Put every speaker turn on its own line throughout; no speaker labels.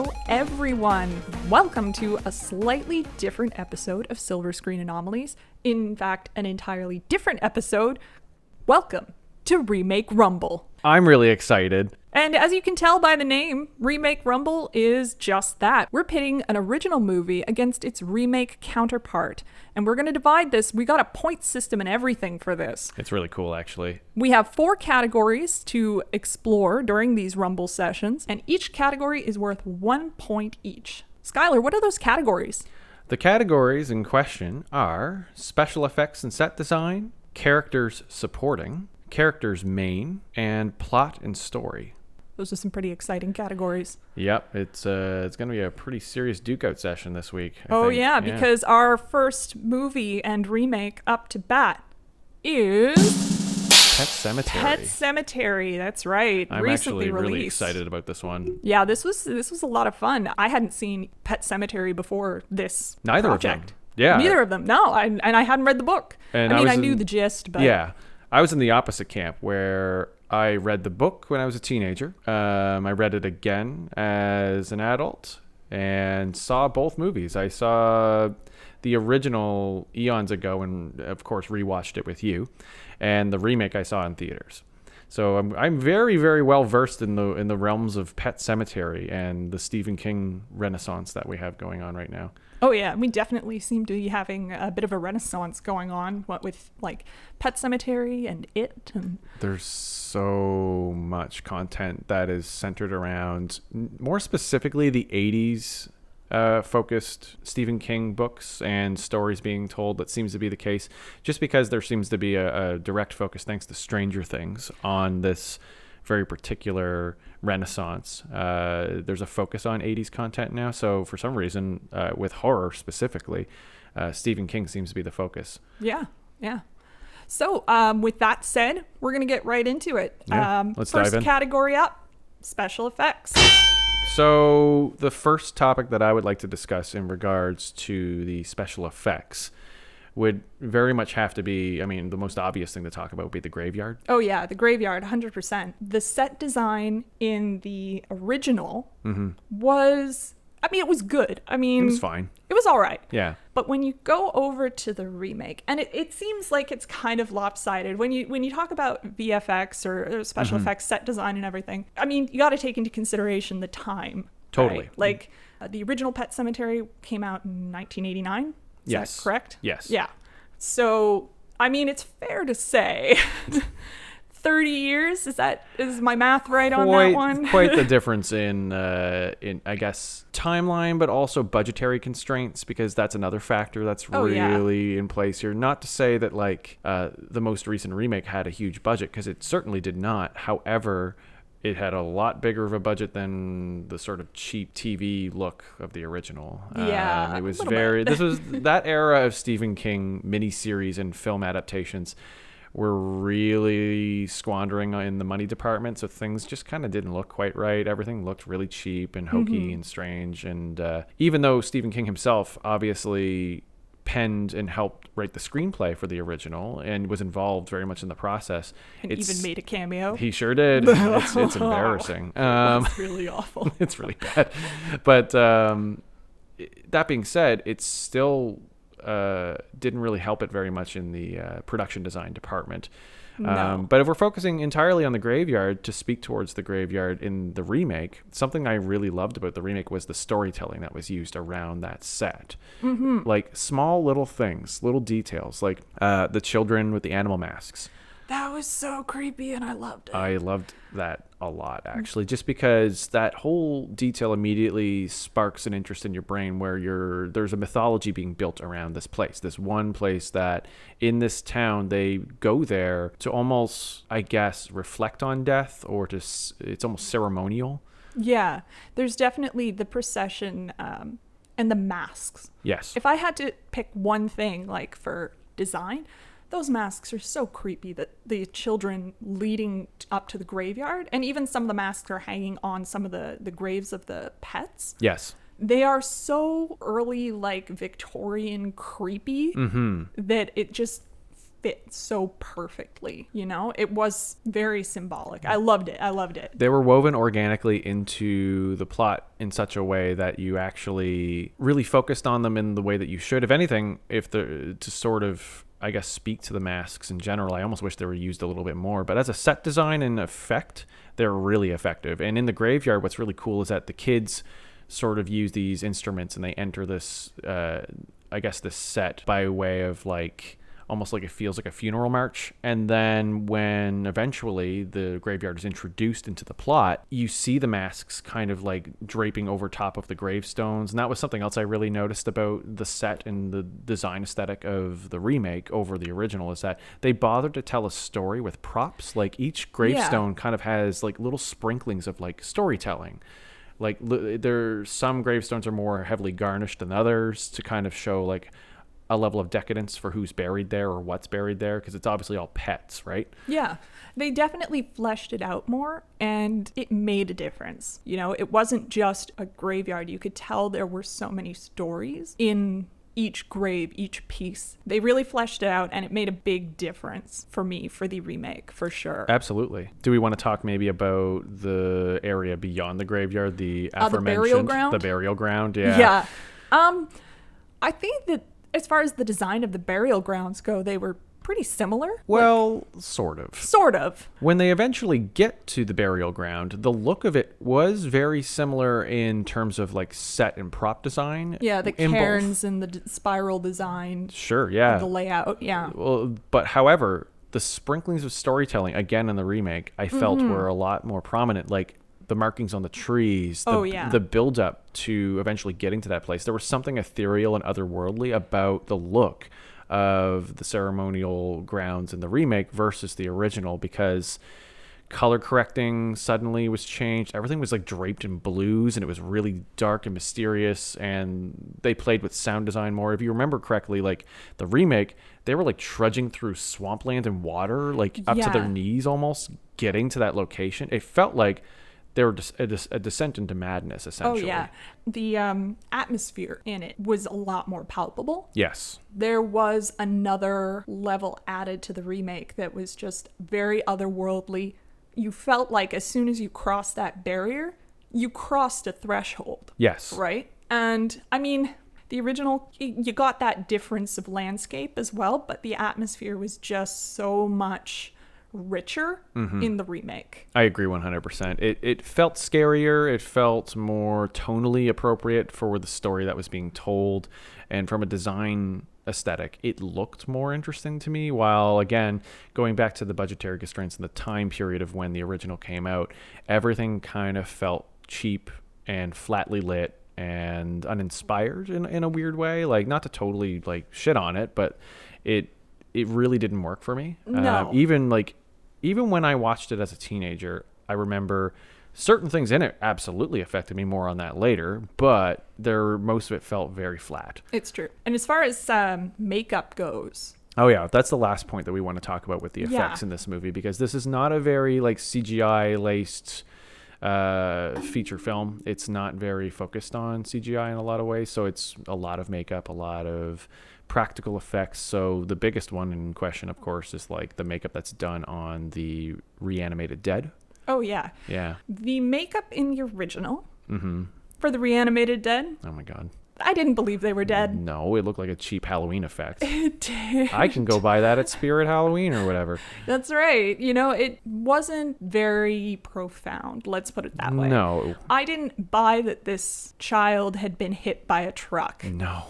Hello, everyone. Welcome to a slightly different episode of Silver Screen Anomalies. In fact, an entirely different episode. Welcome to Remake Rumble.
I'm really excited.
And as you can tell by the name, Remake Rumble is just that. We're pitting an original movie against its remake counterpart. And we're going to divide this. We got a point system and everything for this.
It's really cool, actually.
We have 4 categories to explore during these Rumble sessions, and each category is worth 1 point each. Skyler, what are those categories?
The categories in question are special effects and set design, characters supporting, characters main, and plot and story.
Those are some pretty exciting categories.
Yep, it's going to be a pretty serious duke-out session this week. I think.
Yeah, because our first movie and remake up to bat is
Pet Sematary.
Pet Sematary. That's right.
I'm
recently
actually
released.
really excited about this one.
Yeah, this was a lot of fun. I hadn't seen Pet Sematary before this
Neither
project.
of them. Yeah.
Neither of them. No, and I hadn't read the book.
And
I knew the gist, but
yeah, I was in the opposite camp where I read the book when I was a teenager. I read it again as an adult and saw both movies. I saw the original eons ago and, of course, rewatched it with you. And the remake I saw in theaters. So I'm very, very well versed in the realms of Pet Sematary and the Stephen King renaissance that we have going on right now.
Oh yeah, we definitely seem to be having a bit of a renaissance going on. What with like Pet Sematary and It, and
there's so much content that is centered around, more specifically, the 80s focused Stephen King books and stories being told. That seems to be the case, just because there seems to be a direct focus, thanks to Stranger Things, on this very particular renaissance. There's a focus on 80s content now, so for some reason, with horror specifically, Stephen King seems to be the focus.
Yeah. So with that said, we're gonna get right into it.
Let's dive in.
First category up, special effects.
So the first topic that I would like to discuss in regards to the special effects would very much have to be, the most obvious thing to talk about would be the graveyard.
Oh yeah, the graveyard, 100%. The set design in the original was, it was good.
It was fine.
It was all right.
Yeah.
But when you go over to the remake, and it seems like it's kind of lopsided when you talk about VFX or special effects, set design and everything. You got to take into consideration the time.
Totally.
Right? Like the original Pet Sematary came out in 1989. Is that correct?
Yes.
Yeah. So, it's fair to say 30 years. Is my math right on that one?
Quite the difference in I guess timeline, but also budgetary constraints, because that's another factor that's really in place here. Not to say that the most recent remake had a huge budget, because it certainly did not. However, it had a lot bigger of a budget than the sort of cheap TV look of the original.
Yeah,
it was this was that era of Stephen King miniseries and film adaptations were really squandering in the money department, so things just kind of didn't look quite right. Everything looked really cheap and hokey and strange. And even though Stephen King himself obviously penned and helped write the screenplay for the original and was involved very much in the process,
and even made a cameo.
He sure did. It's embarrassing.
It's really awful.
It's really bad. But that being said, it's still didn't really help it very much in the production design department.
No.
But if we're focusing entirely on the graveyard, to speak towards the graveyard in the remake, something I really loved about the remake was the storytelling that was used around that set. Like small little things, little details, like the children with the animal masks.
That was so creepy, and I loved it.
I loved that a lot, actually, just because that whole detail immediately sparks an interest in your brain, where there's a mythology being built around this place, this one place that in this town they go there to almost, I guess, reflect on death, or it's almost ceremonial.
Yeah, there's definitely the procession and the masks.
Yes.
If I had to pick one thing, for design, those masks are so creepy, that the children leading up to the graveyard, and even some of the masks are hanging on some of the graves of the pets.
Yes.
They are so early, Victorian creepy that it just fit so perfectly, you know? It was very symbolic. I loved it.
They were woven organically into the plot in such a way that you actually really focused on them in the way that you should. If anything, to sort of, I guess, speak to the masks in general, I almost wish they were used a little bit more. But as a set design and effect, they're really effective. And in the graveyard, what's really cool is that the kids sort of use these instruments and they enter this, I guess, this set by way of like, almost like it feels like a funeral march. And then when eventually the graveyard is introduced into the plot, you see the masks kind of like draping over top of the gravestones. And that was something else I really noticed about the set and the design aesthetic of the remake over the original, is that they bothered to tell a story with props. Like each gravestone kind of has like little sprinklings of like storytelling. Like some gravestones are more heavily garnished than others to kind of show like a level of decadence for who's buried there or what's buried there, because it's obviously all pets, right?
Yeah, they definitely fleshed it out more, and it made a difference. You know, it wasn't just a graveyard. You could tell there were so many stories in each grave, each piece. They really fleshed it out, and it made a big difference for me for the remake, for sure.
Absolutely. Do we want to talk maybe about the area beyond the graveyard, the aforementioned
burial ground?
The burial ground, yeah.
Yeah. I think that as far as the design of the burial grounds go, they were pretty similar.
Well, sort of.
Sort of.
When they eventually get to the burial ground, the look of it was very similar in terms of like set and prop design.
Yeah, the cairns and the spiral design.
Sure, yeah.
The layout, yeah.
Well, but however, the sprinklings of storytelling, again in the remake, I felt were a lot more prominent. Like the markings on the trees, the build up to eventually getting to that place. There was something ethereal and otherworldly about the look of the ceremonial grounds in the remake versus the original, because color correcting suddenly was changed. Everything was like draped in blues and it was really dark and mysterious, and they played with sound design more. If you remember correctly, like the remake, they were like trudging through swampland and water, like up to their knees almost, getting to that location. It felt like they were just a descent into madness, essentially.
Oh, yeah. The atmosphere in it was a lot more palpable.
Yes.
There was another level added to the remake that was just very otherworldly. You felt like as soon as you crossed that barrier, you crossed a threshold.
Yes.
Right? And, I mean, the original, you got that difference of landscape as well, but the atmosphere was just so much richer in the remake.
I agree 100%. It felt scarier. It felt more tonally appropriate for the story that was being told. And from a design aesthetic, it looked more interesting to me. While, again, going back to the budgetary constraints and the time period of when the original came out, everything kind of felt cheap and flatly lit and uninspired in a weird way. Like, not to totally like shit on it, but it really didn't work for me.
No.
Even when I watched it as a teenager, I remember certain things in it absolutely affected me. More on that later, but most of it felt very flat.
It's true. And as far as makeup goes,
oh yeah, that's the last point that we want to talk about with the effects in this movie, because this is not a very like CGI laced feature film. It's not very focused on CGI in a lot of ways, so it's a lot of makeup, a lot of practical effects. So the biggest one in question, of course, is like the makeup that's done on the reanimated dead.
Oh yeah.
Yeah.
The makeup in the original for the reanimated dead.
Oh my god.
I didn't believe they were dead.
No, it looked like a cheap Halloween effect.
It did.
I can go buy that at Spirit Halloween or whatever.
That's right. You know, it wasn't very profound. Let's put it that way.
No.
I didn't buy that this child had been hit by a truck.
No.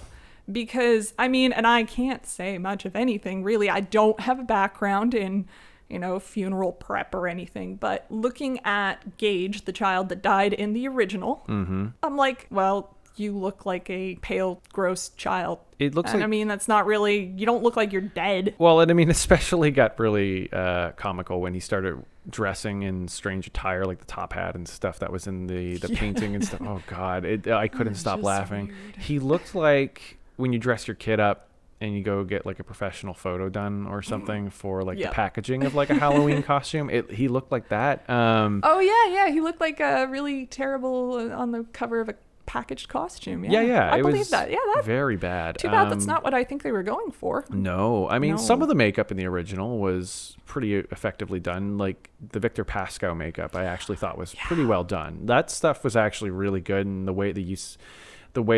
Because, I mean, and I can't say much of anything, really. I don't have a background in, you know, funeral prep or anything. But looking at Gage, the child that died in the original, I'm like, well, you look like a pale, gross child.
It looks
and
like...
I mean, that's not really... You don't look like you're dead.
Well, and I mean, especially got really comical when he started dressing in strange attire, like the top hat and stuff that was in the painting and stuff. Oh, God. I couldn't stop laughing.
Weird.
He looked like when you dress your kid up and you go get like a professional photo done or something for like the packaging of like a Halloween costume. He looked like that.
Oh, yeah. He looked like a really terrible on the cover of a packaged costume.
Yeah.
I
it
believe
was
that. Yeah, that's
very bad.
too bad. That's not what I think they were going for.
No, I mean,
No.
some of the makeup in the original was pretty effectively done. Like the Victor Pascoe makeup, I actually thought was pretty well done. That stuff was actually really good, and the way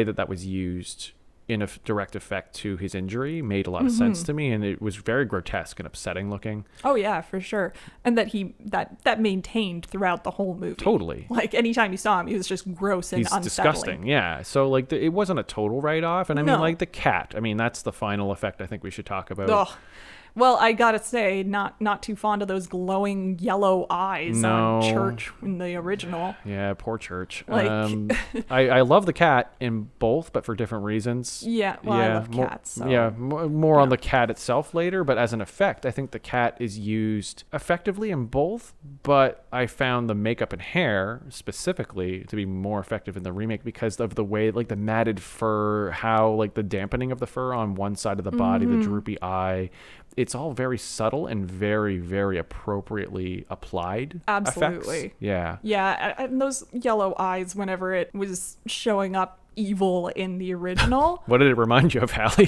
that was used in a direct effect to his injury made a lot of sense to me, and it was very grotesque and upsetting looking.
Oh yeah, for sure. And that maintained throughout the whole movie.
Totally.
Like anytime you saw him, he was just gross and
He's
unsettling.
disgusting. Yeah. So like it wasn't a total write-off, and I mean
No.
like the cat. I mean that's the final effect I think we should talk about.
Ugh. Well, I gotta say, not too fond of those glowing yellow eyes on
No.
Church in the original.
Yeah, poor Church.
Like-
I love the cat in both, but for different reasons.
Yeah, well, I love cats. So.
Yeah, more on the cat itself later, but as an effect, I think the cat is used effectively in both, but I found the makeup and hair specifically to be more effective in the remake because of the way, like the matted fur, how like the dampening of the fur on one side of the body, the droopy eye. It's all very subtle and very, very appropriately applied.
Absolutely.
Effects. Yeah.
Yeah, and those yellow eyes whenever it was showing up evil in the original.
What did it remind you of, Hallie?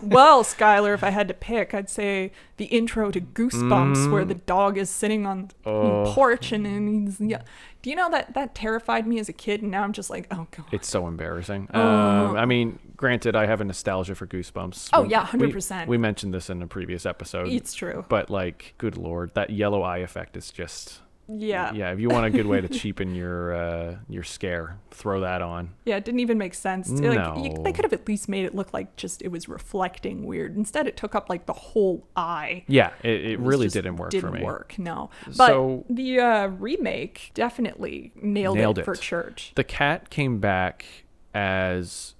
Well, Skyler, if I had to pick, I'd say the intro to Goosebumps where the dog is sitting on the porch and he's... Yeah. Do you know that terrified me as a kid, and now I'm just like, oh god.
It's so embarrassing. I mean, granted, I have a nostalgia for Goosebumps.
Oh yeah, 100%.
We mentioned this in a previous episode.
It's true.
But like, good lord, that yellow eye effect is just...
Yeah.
Yeah, if you want a good way to cheapen your scare, throw that on.
Yeah, it didn't even make sense.
No.
They could have at least made it look like just it was reflecting weird. Instead, it took up like the whole eye.
Yeah, it really
just
didn't work for me.
Didn't work, no. But
So-
the remake definitely nailed it for Church.
The cat came back as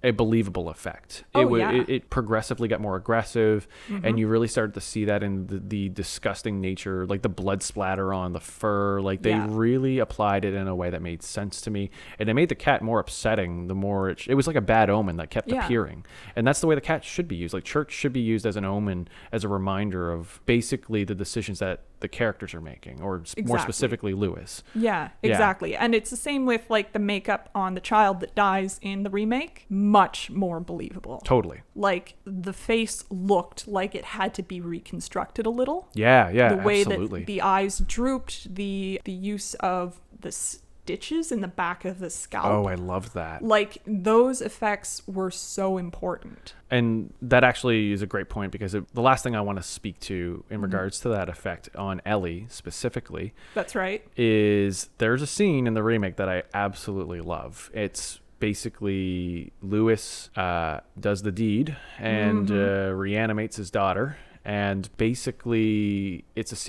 a believable effect.
Oh,
It progressively got more aggressive, and you really started to see that in the disgusting nature, like the blood splatter on the fur. Like they really applied it in a way that made sense to me, and it made the cat more upsetting. The more it was like a bad omen that kept appearing, and that's the way the cat should be used. Like Church should be used as an omen, as a reminder of basically the decisions that the characters are making, or more specifically Lewis.
Yeah, exactly. And it's the same with like the makeup on the child that dies in the remake. Much more believable.
Totally.
Like the face looked like it had to be reconstructed a little.
Yeah,
The way
absolutely.
that the eyes drooped, the use of the stitches in the back of the scalp.
Oh, I loved that.
Like those effects were so important.
And that actually is a great point, because the last thing I want to speak to in regards to that effect on Ellie specifically
That's right.
is there's a scene in the remake that I absolutely love. It's basically Lewis does the deed and reanimates his daughter. And basically it's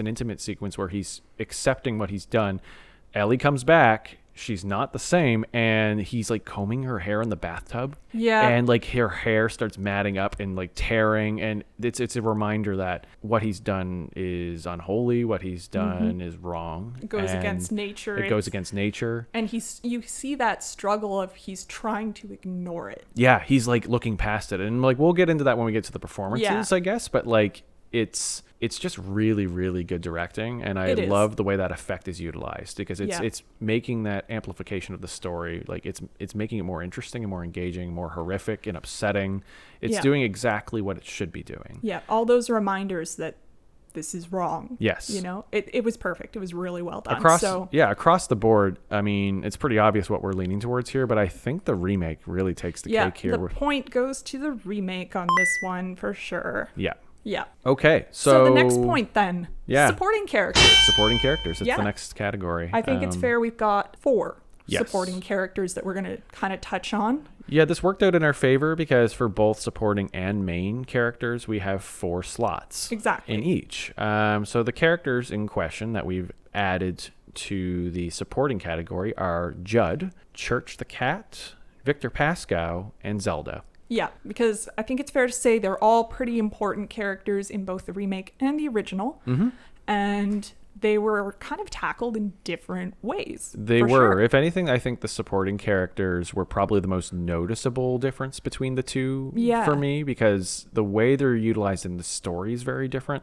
an intimate sequence where he's accepting what he's done. Ellie comes back. She's not the same, and he's like combing her hair in the bathtub.
Yeah.
And like her hair starts matting up and like tearing, and it's a reminder that what he's done is unholy, what he's done is wrong.
It goes against nature.
It goes against nature.
And you see that struggle of he's trying to ignore it.
Yeah, he's like looking past it, and like we'll get into that when we get to the performances, I guess. But like it's just really, really good directing, and I love the way that effect is utilized, because it's making that amplification of the story, like it's making it more interesting and more engaging, more horrific and upsetting. It's doing exactly what it should be doing.
Yeah, all those reminders that this is wrong.
Yes.
You know, it was perfect. It was really well done.
Across the board, I mean, it's pretty obvious what we're leaning towards here, but I think the remake really takes the cake here.
The point goes to the remake on this one for sure.
Yeah.
Yeah.
Okay,
so the next point then.
Yeah.
Supporting characters.
Supporting characters. It's the next category.
I think it's fair. We've got 4
Yes.
supporting characters that we're going to kind of touch on.
Yeah, this worked out in our favor because for both supporting and main characters, we have 4 slots.
Exactly.
In each. So the characters in question that we've added to the supporting category are Judd, Church the Cat, Victor Pascoe, and Zelda.
Yeah, because I think it's fair to say they're all pretty important characters in both the remake and the original. Mm-hmm. And they were kind of tackled in different ways.
They were.
Sure.
If anything, I think the supporting characters were probably the most noticeable difference between the two for me, because the way they're utilized in the story is very different.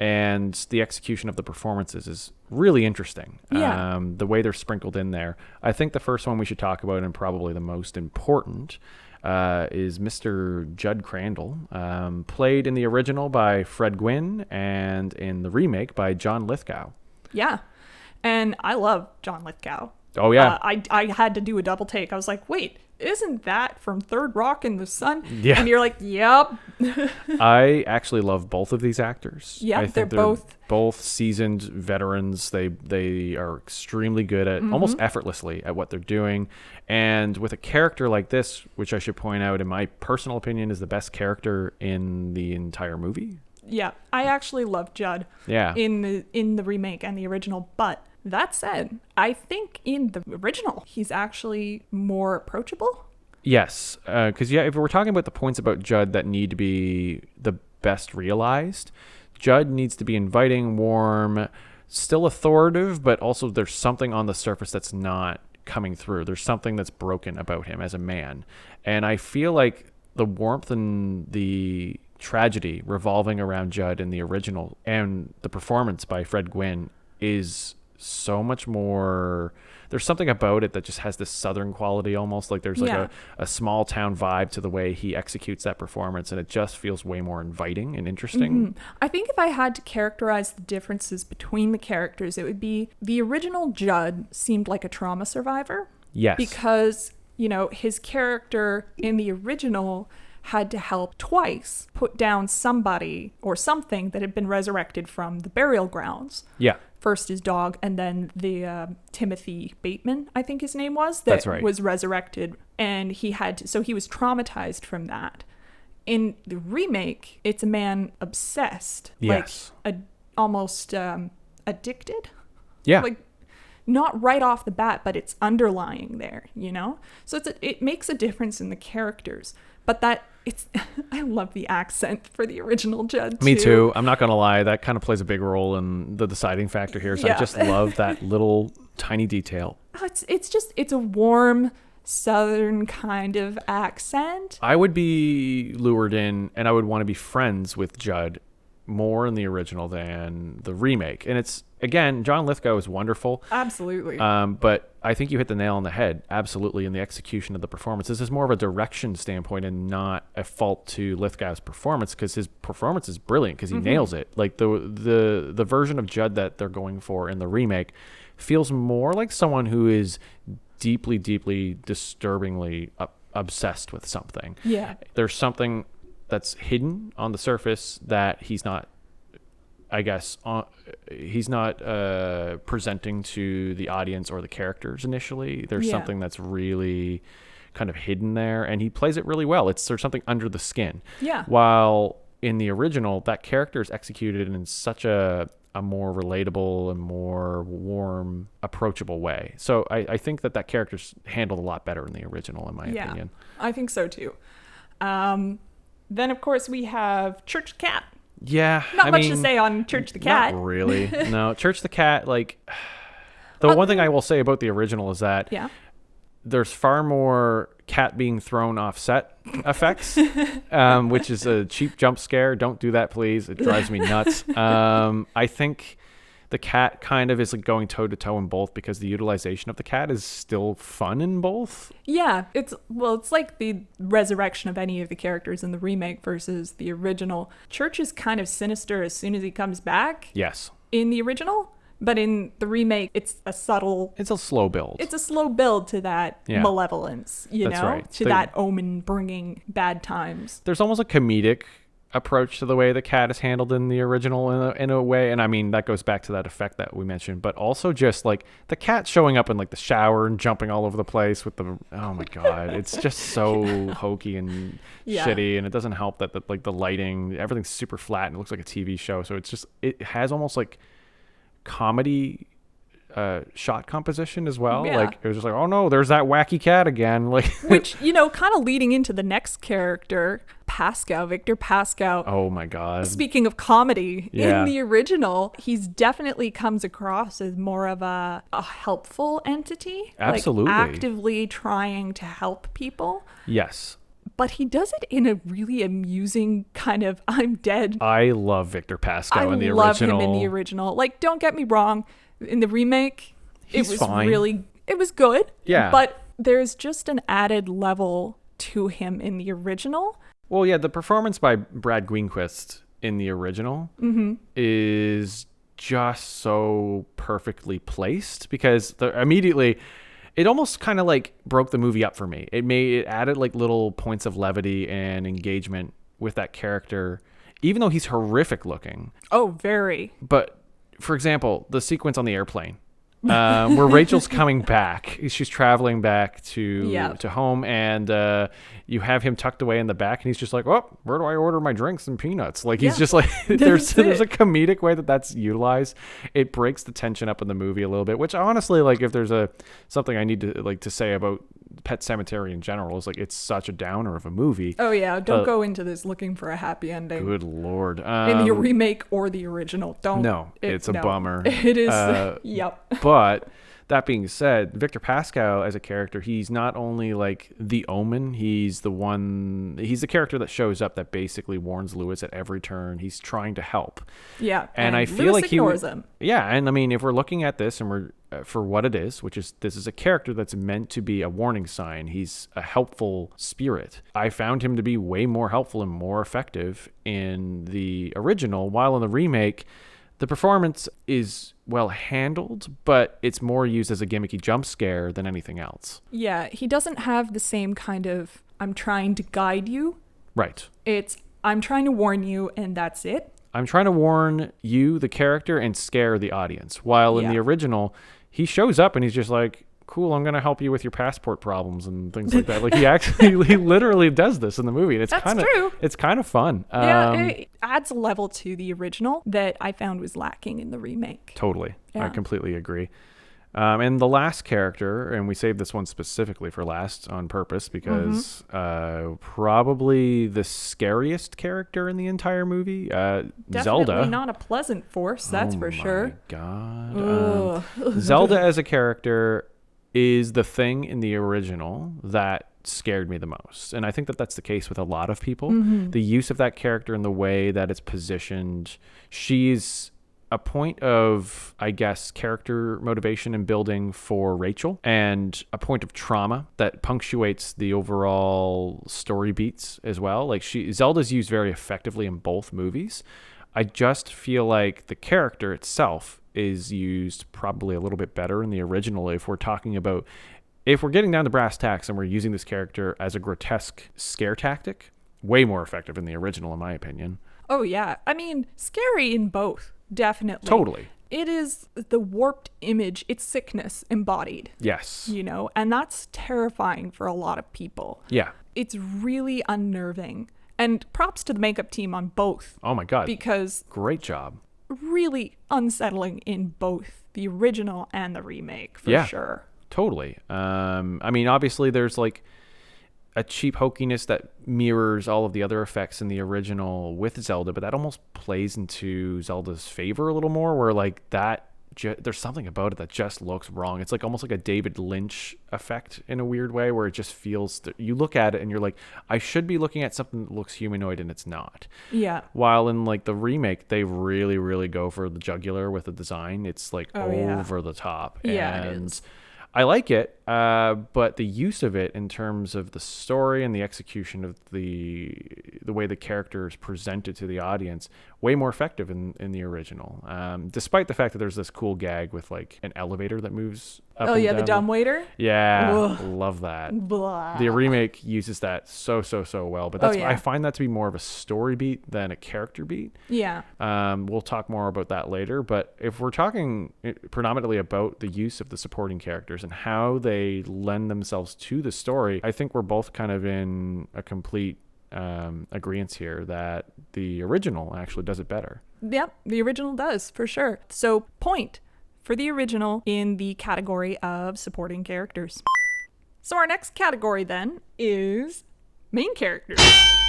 and the execution of the performances is really interesting.
Yeah.
The way they're sprinkled in there. I think the first one we should talk about, and probably the most important, is Mr. Judd Crandall, played in the original by Fred Gwynne and in the remake by John Lithgow.
Yeah. And I love John Lithgow.
Oh, yeah.
I had to do a double take. I was like, wait, isn't that from Third Rock in the Sun?
Yeah.
And you're like, yep.
I actually love both of these actors.
Yeah,
I think
they're
both seasoned veterans. They are extremely good at almost effortlessly at what they're doing. And with a character like this, which I should point out, in my personal opinion, is the best character in the entire movie.
Yeah, I actually love Judd.
Yeah.
In the remake and the original, but that said, I think in the original he's actually more approachable.
Yes, because if we're talking about the points about Judd that need to be the best realized, Judd needs to be inviting, warm, still authoritative, but also there's something on the surface that's not coming through. There's something that's broken about him as a man, and I feel like the warmth and the tragedy revolving around Judd in the original and the performance by Fred Gwynne is so much more. There's something about it that just has this southern quality, almost like there's like a small town vibe to the way he executes that performance, and it just feels way more inviting and interesting.
I think if I had to characterize the differences between the characters, it would be the original Judd seemed like a trauma survivor.
Yes.
Because, his character in the original had to help twice put down somebody or something that had been resurrected from the burial grounds.
Yeah.
First his dog, and then the Timothy Bateman, I think his name was,
That's right.
was resurrected, and he was traumatized from that. In the remake, it's a man obsessed,
Yes.
like almost addicted.
Yeah.
Like not right off the bat, but it's underlying there, So it makes a difference in the characters, but I love the accent for the original Judd too.
Me too. I'm not going to lie. That kind of plays a big role in the deciding factor here. So
Yeah.
I just love that little tiny detail.
It's a warm southern kind of accent.
I would be lured in, and I would want to be friends with Judd more in the original than the remake. And it's, again, John Lithgow is wonderful.
Absolutely.
But I think you hit the nail on the head, absolutely, in the execution of the performance. This is more of a direction standpoint and not a fault to Lithgow's performance, because his performance is brilliant because he nails it. Like the version of Judd that they're going for in the remake feels more like someone who is deeply, deeply, disturbingly obsessed with something.
Yeah.
There's something that's hidden on the surface that he's not, I guess, presenting to the audience or the characters initially. There's something that's really kind of hidden there, and he plays it really well. There's something under the skin.
Yeah.
While in the original, that character is executed in such a more relatable and more warm, approachable way. So I think that character's handled a lot better in the original, in my opinion.
I think so too. Then, of course, we have Church the Cat.
Yeah.
Not much to say on Church the Cat.
Not really. No, Church the Cat, like, the one thing I will say about the original is that there's far more cat being thrown off set effects, which is a cheap jump scare. Don't do that, please. It drives me nuts. I think the cat kind of is like going toe to toe in both, because the utilization of the cat is still fun in both.
Yeah, it's like the resurrection of any of the characters in the remake versus the original. Church is kind of sinister as soon as he comes back.
Yes.
In the original, but in the remake, it's a slow build. It's a slow build to that malevolence,
That's right.
to that omen bringing bad times.
There's almost a comedic approach to the way the cat is handled in the original in a way, and I mean that goes back to that effect that we mentioned, but also just like the cat showing up in like the shower and jumping all over the place with the, oh my god, it's just so hokey and shitty, and it doesn't help that the lighting, everything's super flat and it looks like a TV show, so it has almost like comedy shot composition as well. Like it was just like, oh no, there's that wacky cat again, like
which kind of leading into the next character, Victor Pascow.
Oh my god,
speaking of comedy, in the original he's definitely comes across as more of a helpful entity,
absolutely,
like actively trying to help people.
Yes.
but he does it in a really amusing kind of I'm dead.
I love Victor Pascow in the original.
I love him in the original. Like, don't get me wrong, in the remake,
He's
it was
fine.
it was good.
Yeah.
But there's just an added level to him in the original.
Well, yeah, the performance by Brad Greenquist in the original is just so perfectly placed because immediately it almost kind of like broke the movie up for me. It added like little points of levity and engagement with that character, even though he's horrific looking.
Oh, very.
But for example, the sequence on the airplane. Where Rachel's coming back, she's traveling back to home, and you have him tucked away in the back, and he's just like, "Oh, where do I order my drinks and peanuts?" Like he's just like, there's a comedic way that's utilized. It breaks the tension up in the movie a little bit, which honestly, like if there's something I need to say about Pet Sematary in general, is like it's such a downer of a movie.
Oh yeah, don't go into this looking for a happy ending.
Good Lord.
In the remake or the original, don't.
No, it's a bummer.
It is. Yep.
But that being said, Victor Pascow as a character, he's not only like the Omen, he's the character that shows up that basically warns Lewis at every turn. He's trying to help.
Yeah.
And I feel
Lewis
like
ignores him.
Yeah, and I mean, if we're looking at this and we're for what it is, which is this is a character that's meant to be a warning sign. He's a helpful spirit. I found him to be way more helpful and more effective in the original, while in the remake, the performance is well handled, but it's more used as a gimmicky jump scare than anything else.
Yeah, he doesn't have the same kind of I'm trying to guide you.
Right.
It's I'm trying to warn you and that's it.
I'm trying to warn you, the character, and scare the audience. While in the original, he shows up and he's just like, cool, I'm going to help you with your passport problems and things like that. Like he literally does this in the movie. And it's
true.
It's kind of fun.
Yeah, it adds a level to the original that I found was lacking in the remake.
Totally.
Yeah.
I completely agree. And the last character, and we saved this one specifically for last on purpose because probably the scariest character in the entire movie,
Definitely
Zelda.
Not a pleasant force, that's for sure.
God. Zelda as a character is the thing in the original that scared me the most. And I think that that's the case with a lot of people. The use of that character and the way that it's positioned, she's a point of, I guess, character motivation and building for Rachel, and a point of trauma that punctuates the overall story beats as well. Like Zelda's used very effectively in both movies. I just feel like the character itself is used probably a little bit better in the original. If we're getting down to brass tacks and we're using this character as a grotesque scare tactic, way more effective in the original, in my opinion.
Oh yeah, I mean, scary in both. Definitely.
Totally.
It is the warped image. It's sickness embodied.
Yes.
And that's terrifying for a lot of people.
Yeah.
It's really unnerving. And props to the makeup team on both.
Oh my God.
Because
great job.
Really unsettling in both the original and the remake, for sure.
Totally. I mean, obviously there's like a cheap hokiness that mirrors all of the other effects in the original with Zelda, but that almost plays into Zelda's favor a little more, where like that there's something about it that just looks wrong. It's like almost like a David Lynch effect in a weird way, where it just feels you look at it and you're like, I should be looking at something that looks humanoid, and it's not.
Yeah.
While in like the remake, they really, really go for the jugular with the design. It's like over the top.
Yeah,
and
it is.
I like it, but the use of it in terms of the story and the execution of the way the character is presented to the audience, way more effective in the original. Despite the fact that there's this cool gag with like an elevator that moves up and down.
The dumbwaiter?
Yeah,
Ugh.
love that.
Blah.
The remake uses that so well, but I find that to be more of a story beat than a character beat.
Yeah.
We'll talk more about that later, but if we're talking predominantly about the use of the supporting characters and how they lend themselves to the story, I think we're both kind of in a complete agreement here that the original actually does it better.
Yep, the original does, for sure. So, point for the original in the category of supporting characters. So our next category then is main characters.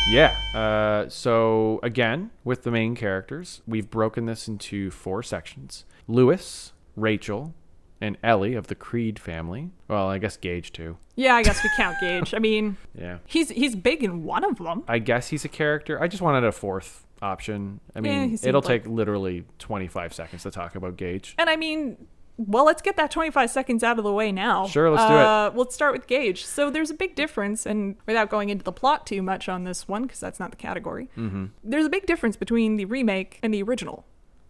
Yeah. So again, with the main characters, we've broken this into 4 sections: Lewis, Rachel, and Ellie of the Creed family. Well, I guess Gage too.
Yeah, I guess we count Gage. I mean,
Yeah.
he's big in one of them.
I guess he's a character. I just wanted a fourth option. I
Yeah, he
mean,
seemed
it'll
like-
take literally 25 seconds to talk about Gage.
And I mean, well, let's get that 25 seconds out of the way now.
Sure, let's do it.
Let's start with Gage. So there's a big difference, and without going into the plot too much on this one, because that's not the category, there's a big difference between the remake and the original.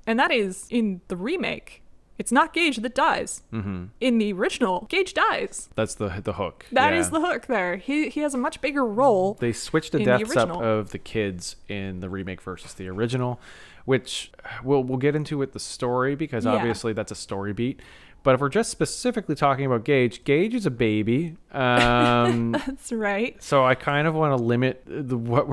And that is, in the remake, it's not Gage that dies. In the original, Gage dies.
That's the hook.
That is the hook there. He has a much bigger role.
They switched the
in the
deaths up
original.
of the kids in the remake versus the original, which we'll get into with the story because
Yeah.
obviously that's a story beat. But if we're just specifically talking about Gage, Gage is a baby.
That's right.
So I kind of want to limit what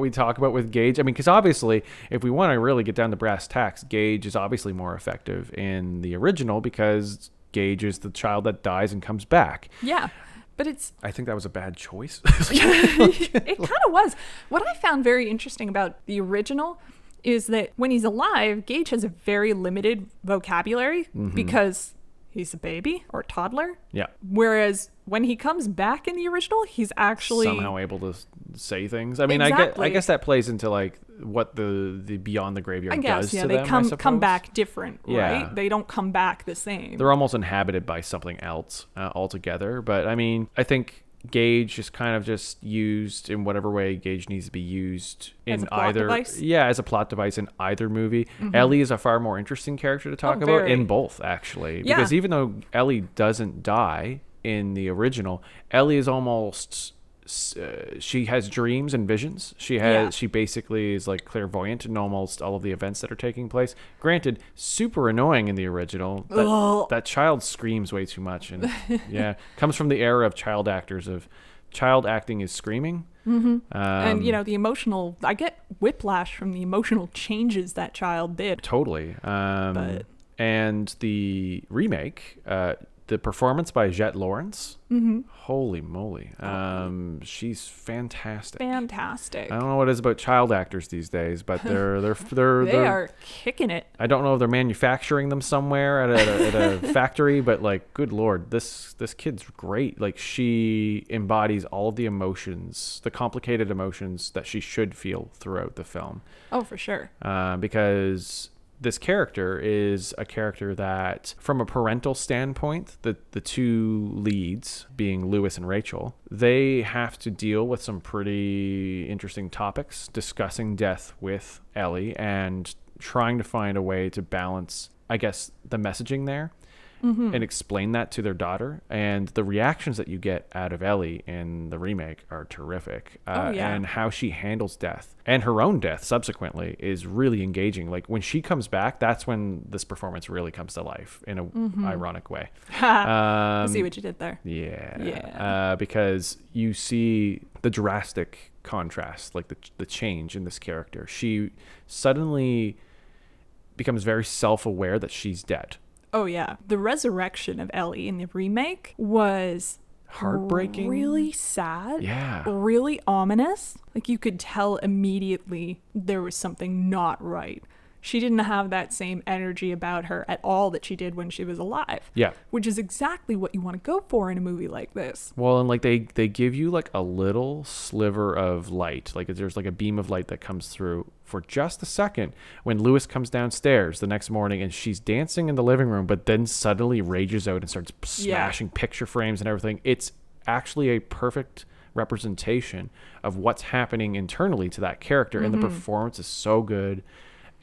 we talk about with Gage. I mean, because obviously, if we want to really get down to brass tacks, Gage is obviously more effective in the original because Gage is the child that dies and comes back.
Yeah. But it's
I think that was a bad choice.
it kind of was. What I found very interesting about the original is that when he's alive, Gage has a very limited vocabulary because he's a baby or a toddler.
Yeah.
Whereas when he comes back in the original, he's actually
Somehow able to say things. I mean, I
Exactly.
guess that plays into like what the Beyond the Graveyard
I guess,
does
yeah,
to
they
them, I
come
suppose.
back different,
Yeah.
right? They don't come back the same.
They're almost inhabited by something else altogether. But I mean, I think Gage is kind of just used in whatever way Gage needs to be used
As
in
a plot
either
device?
Yeah, as a plot device in either movie. Ellie is a far more interesting character to talk about
very.
in both, actually.
Yeah.
Because even though Ellie doesn't die in the original, Ellie is almost she has dreams and visions. She basically is like clairvoyant in almost all of the events that are taking place. Granted, super annoying in the original. That child screams way too much, and comes from the era of child actors of child acting is screaming.
and the emotional, I get whiplash from the emotional changes that child did.
Totally.
But-
And the remake, the performance by Jet Lawrence, holy moly, she's fantastic.
Fantastic.
I don't know what it is about child actors these days, but
They
they're
are kicking it.
I don't know if they're manufacturing them somewhere at a factory, but like, good Lord, this kid's great. Like, she embodies all of the emotions, the complicated emotions that she should feel throughout the film.
Oh, for sure.
Because this character is a character that, from a parental standpoint, the two leads, being Lewis and Rachel, they have to deal with some pretty interesting topics, discussing death with Ellie and trying to find a way to balance, I guess, the messaging there. And explain that to their daughter. And the reactions that you get out of Ellie in the remake are terrific. And how she handles death and her own death subsequently is really engaging. Like, when she comes back, that's when this performance really comes to life in a ironic way.
I see what you did there.
Yeah. Because you see the drastic contrast, like the change in this character. She suddenly becomes very self-aware that she's dead.
Oh, yeah. The resurrection of Ellie in the remake was
Heartbreaking.
really sad.
Yeah.
Really ominous. Like, you could tell immediately there was something not right. She didn't have that same energy about her at all that she did when she was alive.
Yeah.
Which is exactly what you want to go for in a movie like this.
Well, and like they give you like a little sliver of light. Like, there's like a beam of light that comes through for just a second when Lewis comes downstairs the next morning and she's dancing in the living room, but then suddenly rages out and starts smashing picture frames and everything. It's actually a perfect representation of what's happening internally to that character. And the performance is so good.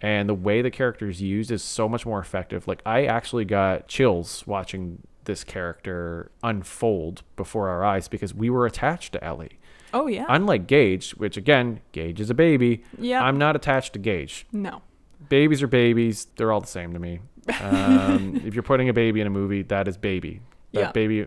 And the way the character is used is so much more effective. Like, I actually got chills watching this character unfold before our eyes because we were attached to Ellie.
Oh, yeah.
Unlike Gage, which, again, Gage is a baby.
Yeah.
I'm not attached to Gage.
No.
Babies are babies. They're all the same to me. If you're putting a baby in a movie, that is baby. That baby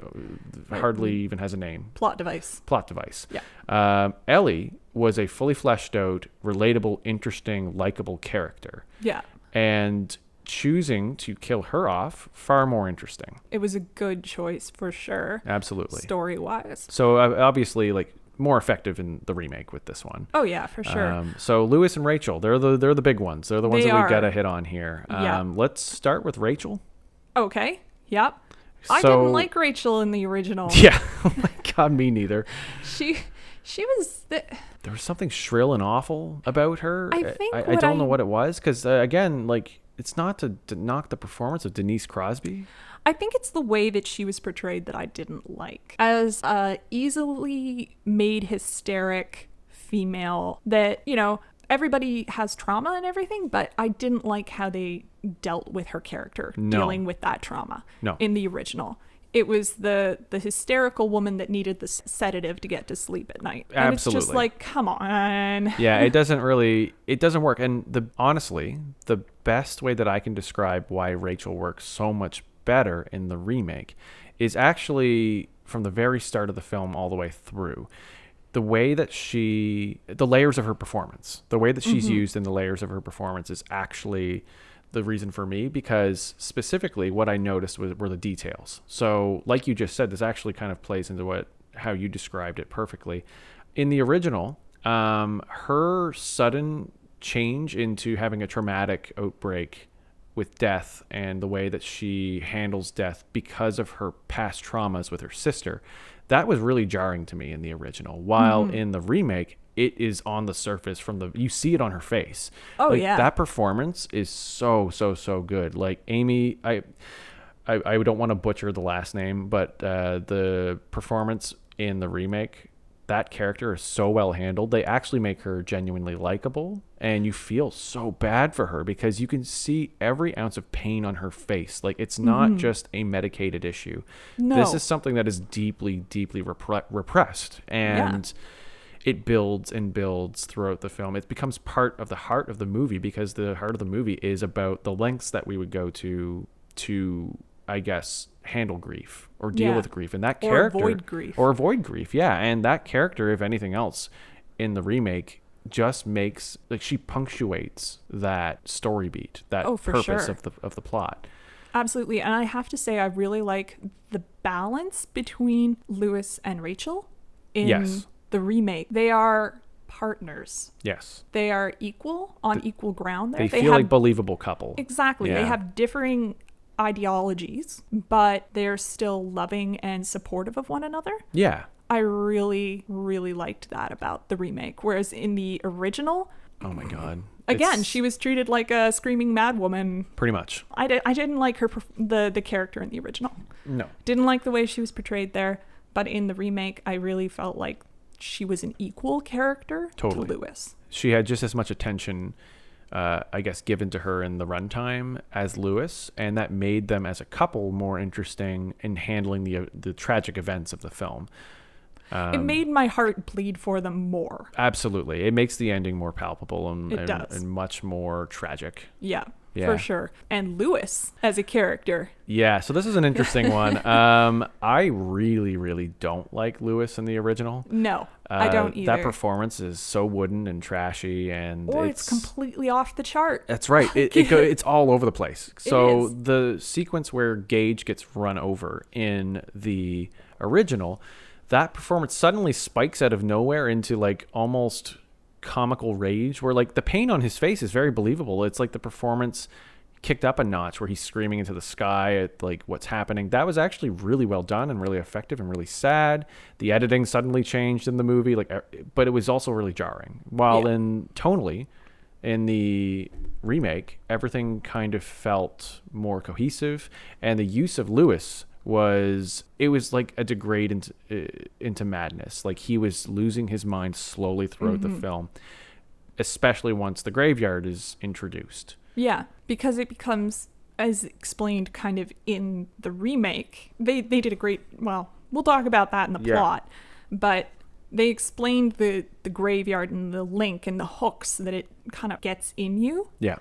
hardly even has a name.
Plot device.
Plot device.
Yeah.
Ellie was a fully fleshed out, relatable, interesting, likable character.
Yeah.
And choosing to kill her off, far more interesting.
It was a good choice for sure.
Absolutely.
Story-wise.
So obviously, like, more effective in the remake with this one.
Oh, yeah, for sure.
So Lewis and Rachel, they're the big ones. They're the ones
They
that we
are.
gotta hit on here.
Yeah.
Let's start with Rachel.
Okay. Yep. I didn't like Rachel in the original.
Yeah. Oh my God, me neither.
She was...
There was something shrill and awful about her.
I
don't know what it was, because again, like, it's not to knock the performance of Denise Crosby.
I think it's the way that she was portrayed that I didn't like. As a easily made hysteric female that, you know, everybody has trauma and everything, but I didn't like how they dealt with her character dealing with that trauma in the original. It was the hysterical woman that needed the sedative to get to sleep at night. And
Absolutely.
it's just like, come on.
Yeah, it doesn't work. And honestly, the best way that I can describe why Rachel works so much better in the remake is actually from the very start of the film all the way through. The way that the layers of her performance, the way that she's used in the layers of her performance is actually the reason for me, because specifically what I noticed were the details. So like you just said, this actually kind of plays into how you described it perfectly. In the original, her sudden change into having a traumatic outbreak with death and the way that she handles death because of her past traumas with her sister, that was really jarring to me in the original. While in the remake, it is on the surface you see it on her face.
Oh,
like,
yeah.
That performance is so good. Like Amy, I don't want to butcher the last name, but the performance in the remake, that character is so well handled. They actually make her genuinely likable, and you feel so bad for her because you can see every ounce of pain on her face. Like, it's not just a medicated issue.
No.
This is something that is deeply repressed, and it builds and builds throughout the film. It becomes part of the heart of the movie, because the heart of the movie is about the lengths that we would go to I guess, handle grief or deal with grief. And that character... Or avoid grief, yeah. And that character, if anything else, in the remake just makes... Like, she punctuates that story beat, that purpose of the plot.
Absolutely. And I have to say, I really like the balance between Lewis and Rachel in the remake. They are partners.
Yes.
They are equal, on equal ground there.
They feel like believable couple.
Exactly.
Yeah.
They have differing ideologies, but they're still loving and supportive of one another.
Yeah.
I really liked that about the remake. Whereas in the original,
oh my God,
again, she was treated like a screaming mad woman.
Pretty much.
I didn't like her the character in the original.
No.
Didn't like the way she was portrayed there, but in the remake, I really felt like she was an equal character to Lewis.
She had just as much attention, I guess, given to her in the runtime as Lewis, and that made them as a couple more interesting in handling the tragic events of the film.
It made my heart bleed for them more.
Absolutely. It makes the ending more palpable and much more tragic.
Yeah, for sure. And Lewis as a character.
Yeah, so this is an interesting one. I really don't like Lewis in the original.
No, I don't either.
That performance is so wooden and trashy, and
it's completely off the chart.
That's right. It's all over the place. So the sequence where Gage gets run over in the original, that performance suddenly spikes out of nowhere into like almost comical rage, where like the pain on his face is very believable. It's like the performance kicked up a notch where he's screaming into the sky at like what's happening. That was actually really well done and really effective and really sad. The editing suddenly changed in the movie, but it was also really jarring. While in tonally, in the remake, everything kind of felt more cohesive, and the use of Lewis was like a degrade into madness. Like, he was losing his mind slowly throughout the film, especially once the graveyard is introduced.
Yeah, because it becomes, as explained kind of in the remake, they did a great, well, we'll talk about that in the plot, but they explained the graveyard and the link and the hooks that it kind of gets in you. Yeah.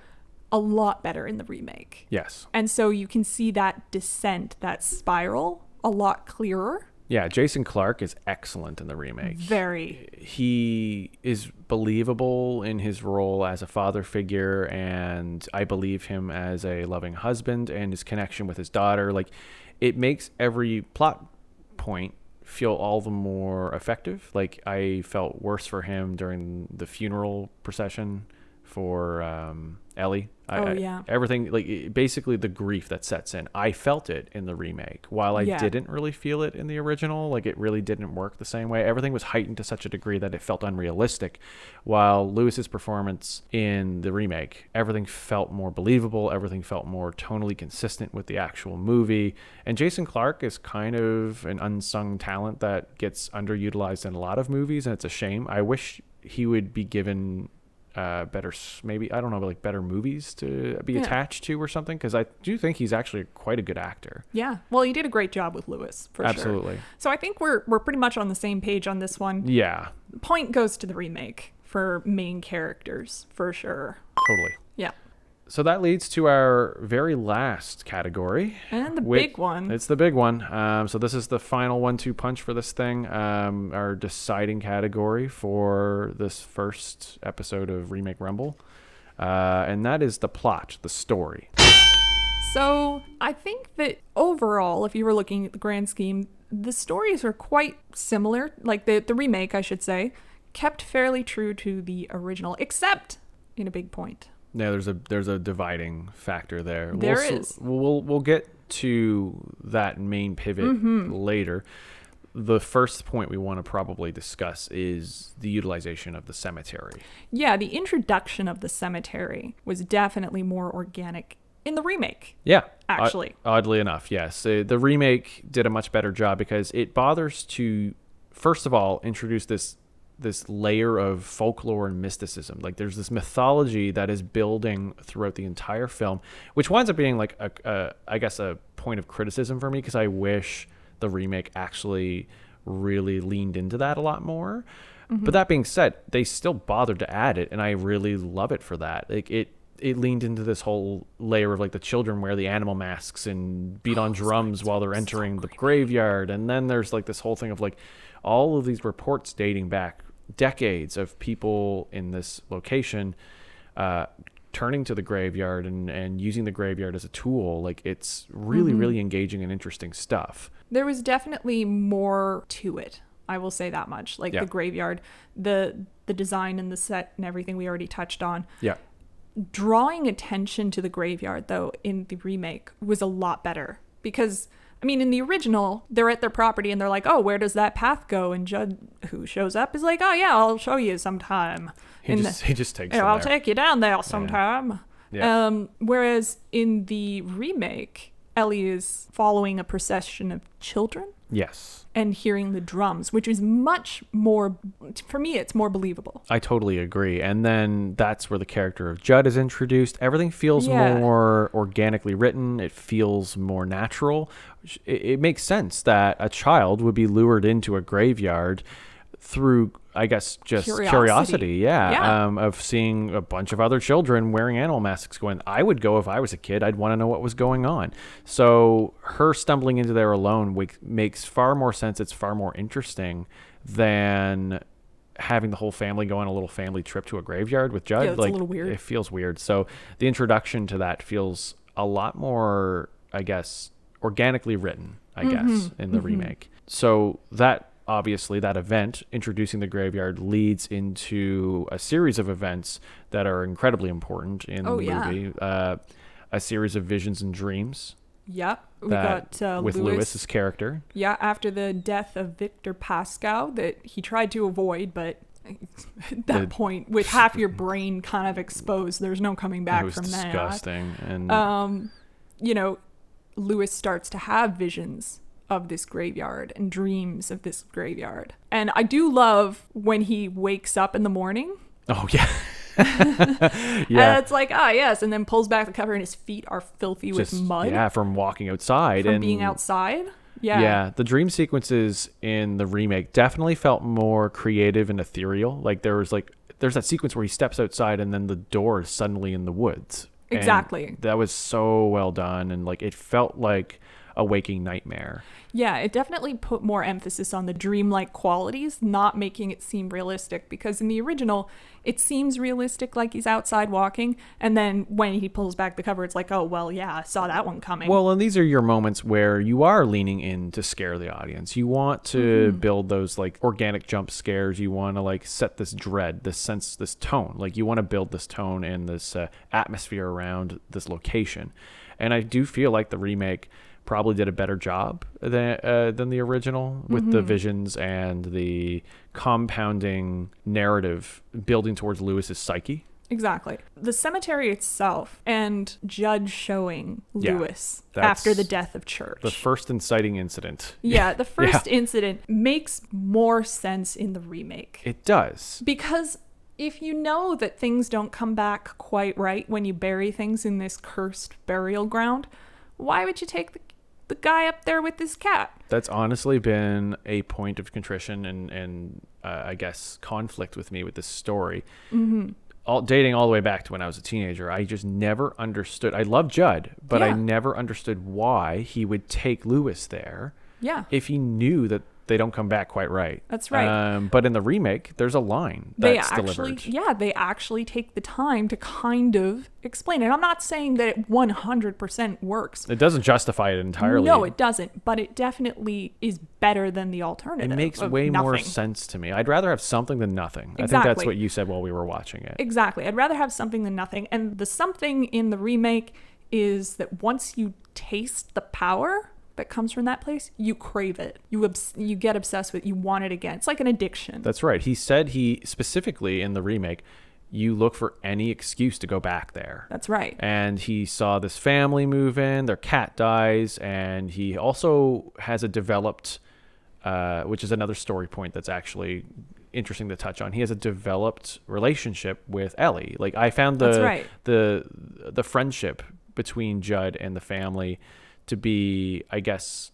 A lot better in the remake.
Yes.
And so you can see that descent, that spiral, a lot clearer.
Yeah, Jason Clarke is excellent in the remake.
Very.
He is believable in his role as a father figure, and I believe him as a loving husband, and his connection with his daughter. Like, it makes every plot point feel all the more effective. Like, I felt worse for him during the funeral procession for Ellie.
Yeah.
Everything, like basically the grief that sets in. I felt it in the remake, while I didn't really feel it in the original. Like it really didn't work the same way. Everything was heightened to such a degree that it felt unrealistic. While Lewis's performance in the remake, everything felt more believable. Everything felt more tonally consistent with the actual movie. And Jason Clarke is kind of an unsung talent that gets underutilized in a lot of movies, and it's a shame. I wish he would be given better, maybe, I don't know, like better movies to be attached to or something, because I do think he's actually quite a good actor.
Yeah, well, he did a great job with Lewis, for sure.
Absolutely.
So I think we're pretty much on the same page on this one.
Yeah.
The point goes to the remake for main characters, for sure.
Totally.
Yeah.
So that leads to our very last category.
And the big one.
It's the big one. So this is the final 1-2 punch for this thing. Our deciding category for this first episode of Remake Rumble. And that is the plot, the story.
So I think that overall, if you were looking at the grand scheme, the stories are quite similar. Like the remake, I should say, kept fairly true to the original, except in a big point.
Yeah, there's a dividing factor there.
There is.
We'll get to that main pivot later. The first point we want to probably discuss is the utilization of the cemetery.
Yeah, the introduction of the cemetery was definitely more organic in the remake.
Yeah,
actually.
Oddly enough, yes. The remake did a much better job because it bothers to, first of all, introduce this layer of folklore and mysticism. Like there's this mythology that is building throughout the entire film, which winds up being like I guess a point of criticism for me, because I wish the remake actually really leaned into that a lot more. But that being said, they still bothered to add it, and I really love it for that. Like it leaned into this whole layer of like the children wear the animal masks and beat on drums while they're entering the graveyard, and then there's like this whole thing of like all of these reports dating back decades of people in this location turning to the graveyard and using the graveyard as a tool. Like it's really really engaging and interesting stuff.
There was definitely more to it, I will say that much. Like the graveyard, the design and the set and everything we already touched on.
Yeah.
Drawing attention to the graveyard, though, in the remake was a lot better, because I mean, in the original, they're at their property and they're like, oh, where does that path go? And Judd, who shows up, is like, oh, yeah, I'll show you sometime.
He just takes them
I'll
there.
take you down there sometime.
Yeah.
Whereas in the remake, Ellie is following a procession of children.
Yes.
And hearing the drums, which is much more, for me, it's more believable.
I totally agree. And then that's where the character of Judd is introduced. Everything feels more organically written. It feels more natural. It makes sense that a child would be lured into a graveyard through, I guess, just curiosity of seeing a bunch of other children wearing animal masks going, I would go if I was a kid. I'd want to know what was going on. So her stumbling into there alone makes far more sense. It's far more interesting than having the whole family go on a little family trip to a graveyard with Judd.
Yeah, it's a little weird.
It feels weird. So the introduction to that feels a lot more, I guess, organically written, I guess, in the remake. So obviously that event introducing the graveyard leads into a series of events that are incredibly important in the movie. A series of visions and dreams.
Yep. We got
with Lewis's character.
Yeah, after the death of Victor Pascow that he tried to avoid, but at that point, with half your brain kind of exposed, there's no coming back from that.
It was disgusting. And
Lewis starts to have visions of this graveyard and dreams of this graveyard. And I do love when he wakes up in the morning.
Oh, yeah.
And it's like, yes. And then pulls back the cover and his feet are filthy with mud.
Yeah, from walking outside.
From being outside. Yeah.
Yeah. The dream sequences in the remake definitely felt more creative and ethereal. Like there's that sequence where he steps outside and then the door is suddenly in the woods.
Exactly.
And that was so well done. And like it felt like a waking nightmare.
Yeah, it definitely put more emphasis on the dreamlike qualities, not making it seem realistic, because in the original, it seems realistic, like he's outside walking, and then when he pulls back the cover, it's like, oh, well, yeah, I saw that one coming.
Well, and these are your moments where you are leaning in to scare the audience. You want to build those like organic jump scares. You want to like set this dread, this sense, this tone. Like you want to build this tone and this atmosphere around this location. And I do feel like the remake probably did a better job than the original with the visions and the compounding narrative building towards Lewis's psyche.
Exactly. The cemetery itself and Judd showing
Yeah,
Lewis
that's
after the death of Church.
The first inciting incident.
Yeah, the first incident makes more sense in the remake.
It does.
Because if you know that things don't come back quite right when you bury things in this cursed burial ground, why would you take the guy up there with this cat?
That's honestly been a point of contrition and I guess conflict with me with this story. Dating all the way back to when I was a teenager, I just never understood. I love Judd, but I never understood why he would take Lewis there.
Yeah.
If he knew that they don't come back quite right.
That's right.
But in the remake, there's a line that's delivered.
Yeah, they actually take the time to kind of explain it. I'm not saying that it 100% works.
It doesn't justify it entirely.
No, it doesn't. But it definitely is better than the alternative.
It makes way more sense to me. I'd rather have something than nothing.
Exactly.
I think that's what you said while we were watching it.
Exactly. I'd rather have something than nothing. And the something in the remake is that once you taste the power that comes from that place, you crave it. You get obsessed with it. You want it again. It's like an addiction.
That's right. He said he specifically in the remake, you look for any excuse to go back there.
That's right.
And he saw this family move in, their cat dies, and he also has a developed, which is another story point that's actually interesting to touch on. He has a developed relationship with Ellie. Like I found the friendship between Judd and the family to be, I guess,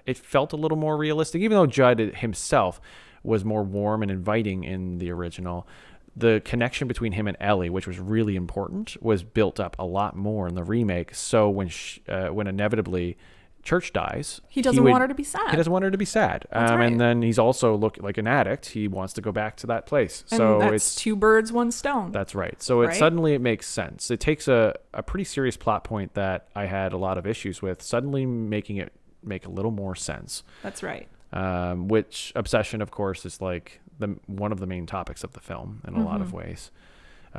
it felt a little more realistic, even though Judd himself was more warm and inviting in the original. The connection between him and Ellie, which was really important, was built up a lot more in the remake. So when inevitably Church dies,
he doesn't want her to be sad.
He doesn't want her to be sad.
That's right.
And then he's also like an addict. He wants to go back to that place.
And
so
that's
it's
2 birds, 1 stone.
That's right. So it makes sense. It takes a pretty serious plot point that I had a lot of issues with, suddenly making it make a little more sense.
That's right.
Which obsession, of course, is like one of the main topics of the film in a lot of ways,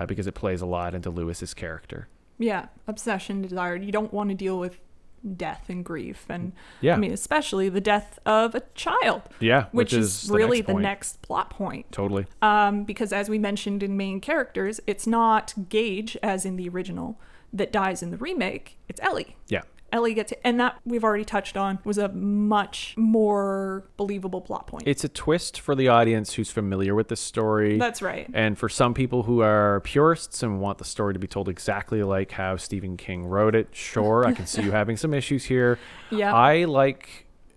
because it plays a lot into Lewis's character.
Yeah, obsession, desire. You don't want to deal with death and grief, and
I
mean especially the death of a child, which is really the next plot point.
Totally.
Because as we mentioned in main characters, it's not Gage as in the original that dies in the remake, it's Ellie. Ellie gets it, and that we've already touched on was a much more believable plot point.
It's a twist for the audience who's familiar with the story.
That's right.
And for some people who are purists and want the story to be told exactly like how Stephen King wrote it, sure, I can see you having some issues here.
Yeah.